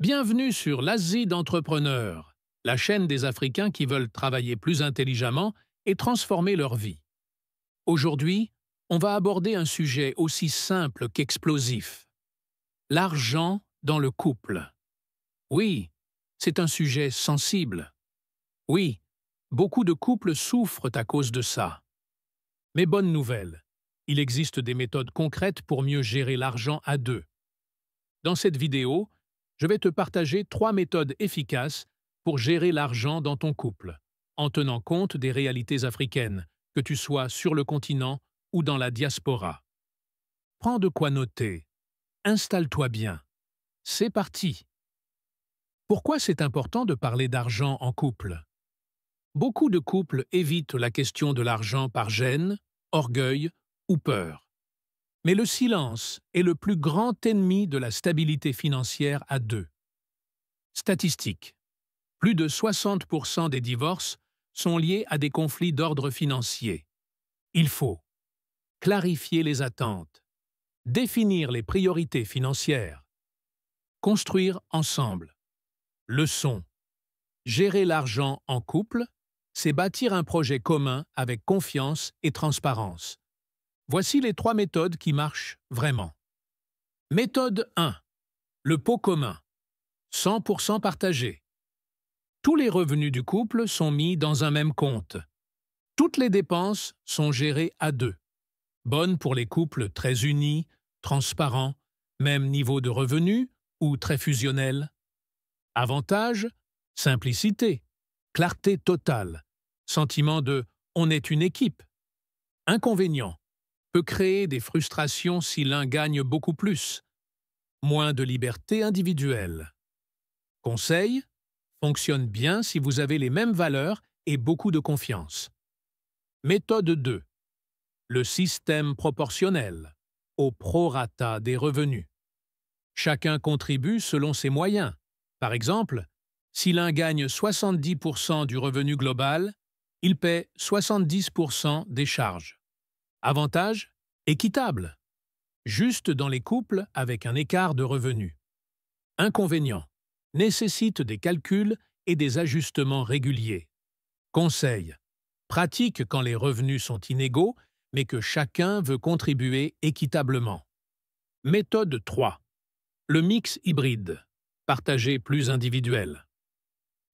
Bienvenue sur l'Asie d'entrepreneurs, la chaîne des Africains qui veulent travailler plus intelligemment et transformer leur vie. Aujourd'hui, on va aborder un sujet aussi simple qu'explosif. L'argent dans le couple. Oui, c'est un sujet sensible. Oui, beaucoup de couples souffrent à cause de ça. Mais bonne nouvelle, il existe des méthodes concrètes pour mieux gérer l'argent à deux. Dans cette vidéo, je vais te partager 3 méthodes efficaces pour gérer l'argent dans ton couple, en tenant compte des réalités africaines, que tu sois sur le continent ou dans la diaspora. Prends de quoi noter. Installe-toi bien. C'est parti. Pourquoi c'est important de parler d'argent en couple? Beaucoup de couples évitent la question de l'argent par gêne, orgueil ou peur. Mais le silence est le plus grand ennemi de la stabilité financière à deux. Statistiques. Plus de 60% des divorces sont liés à des conflits d'ordre financier. Il faut clarifier les attentes, définir les priorités financières, construire ensemble. Leçon. Gérer l'argent en couple, c'est bâtir un projet commun avec confiance et transparence. Voici les 3 méthodes qui marchent vraiment. Méthode 1. Le pot commun. 100% partagé. Tous les revenus du couple sont mis dans un même compte. Toutes les dépenses sont gérées à deux. Bonne pour les couples très unis, transparents, même niveau de revenus ou très fusionnels. Avantage, simplicité, clarté totale, sentiment de « on est une équipe ». Inconvénient, peut créer des frustrations si l'un gagne beaucoup plus. Moins de liberté individuelle. Conseil, fonctionne bien si vous avez les mêmes valeurs et beaucoup de confiance. Méthode 2. Le système proportionnel, au prorata des revenus. Chacun contribue selon ses moyens. Par exemple, si l'un gagne 70% du revenu global, il paie 70% des charges. Avantage, équitable, juste dans les couples avec un écart de revenus. Inconvénient, nécessite des calculs et des ajustements réguliers. Conseil, pratique quand les revenus sont inégaux, mais que chacun veut contribuer équitablement. Méthode 3. Le mix hybride, partagé plus individuel.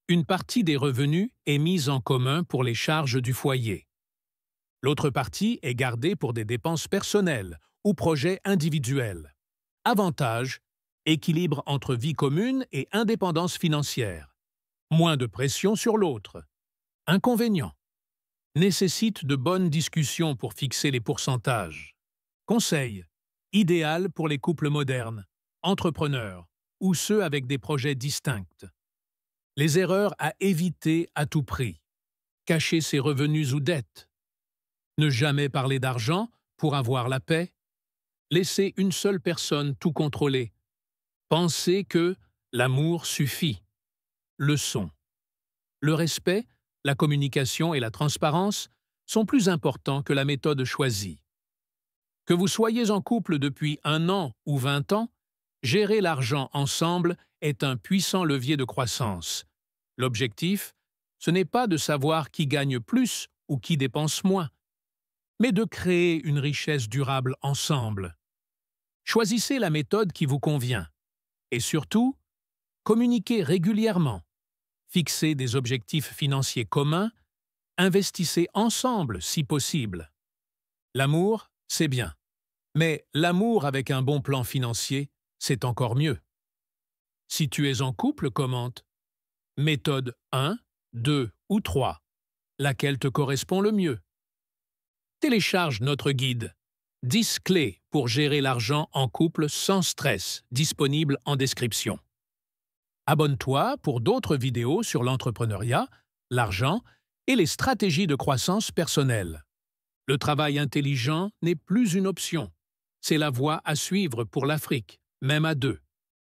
Une partie des revenus est mise en commun pour les charges du foyer. L'autre partie est gardée pour des dépenses personnelles ou projets individuels. Avantage, équilibre entre vie commune et indépendance financière. Moins de pression sur l'autre. Inconvénient, nécessite de bonnes discussions pour fixer les pourcentages. Conseil, idéal pour les couples modernes, entrepreneurs ou ceux avec des projets distincts. Les erreurs à éviter à tout prix. Cacher ses revenus ou dettes. Ne jamais parler d'argent pour avoir la paix. Laisser une seule personne tout contrôler. Penser que l'amour suffit. Leçon. Le respect, la communication et la transparence sont plus importants que la méthode choisie. Que vous soyez en couple depuis 1 an ou 20 ans, gérer l'argent ensemble est un puissant levier de croissance. L'objectif, ce n'est pas de savoir qui gagne plus ou qui dépense moins, mais de créer une richesse durable ensemble. Choisissez la méthode qui vous convient. Et surtout, communiquez régulièrement. Fixez des objectifs financiers communs. Investissez ensemble si possible. L'amour, c'est bien. Mais l'amour avec un bon plan financier, c'est encore mieux. Si tu es en couple, commente. Méthode 1, 2 ou 3. Laquelle te correspond le mieux? Télécharge notre guide « 10 clés pour gérer l'argent en couple sans stress » disponible en description. Abonne-toi pour d'autres vidéos sur l'entrepreneuriat, l'argent et les stratégies de croissance personnelle. Le travail intelligent n'est plus une option. C'est la voie à suivre pour l'Afrique, même à deux.